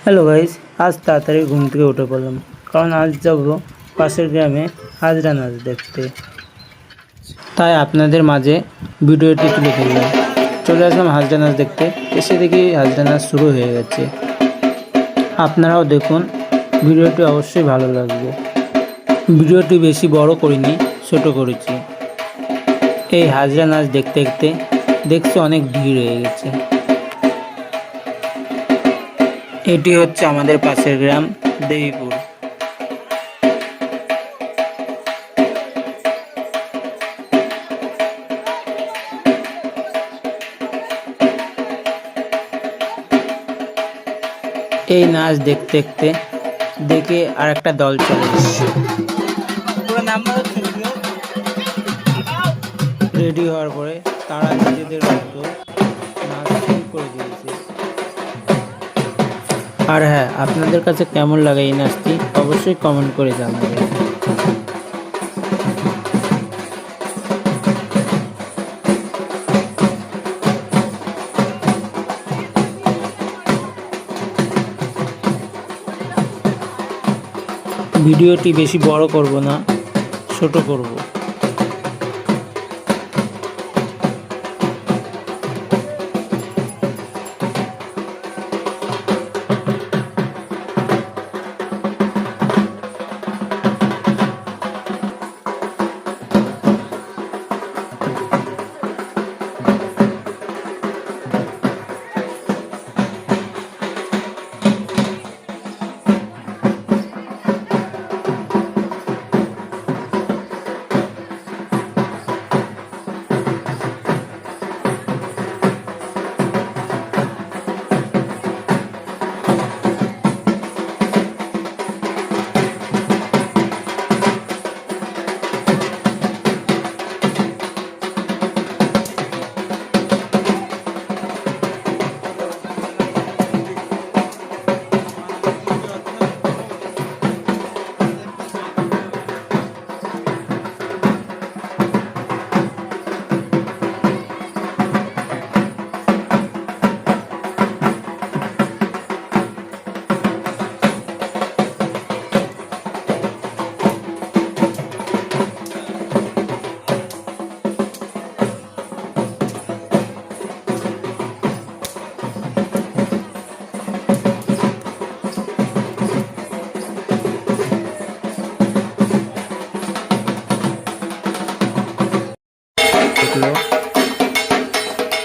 Hello guys, আজ তাড়াতাড়ি ঘুম থেকে উঠে পড়লাম, কারণ আজ যাব পাশের গ্রামে হাজরা নাচ দেখতে। তাই আপনাদের মাঝে ভিডিওটি তুলে ধরলাম। চলে আসলাম হাজরা নাচ দেখতে, এসে দেখি হাজরা নাচ শুরু হয়ে গেছে। আপনারাও দেখুন, ভিডিওটি অবশ্যই ভালো লাগবে। ভিডিওটি বেশি বড় করিনি, ছোট করেছি। এই হাজরা নাচ দেখতে দেখতে দেখছি অনেক ভিড় হয়ে গেছে। এটি হচ্ছে আমাদের পাশের গ্রাম দেবীপুর। এই নাচ দেখতে দেখতে দেখে আর একটা দল চলে এসেছে। রেডি হওয়ার পরে তারা নিজেদের মতো নাচ শুরু করে দিয়েছে। আর হ্যাঁ, আপনাদের কাছে কেমন লাগে এই নাচটি অবশ্যই কমেন্ট করে জানাবেন। ভিডিওটি বেশি বড় করব না, ছোট করব।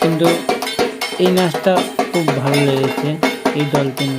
কিন্তু এই নাচটা খুব ভালো লেগেছে এই দলকে নিয়ে।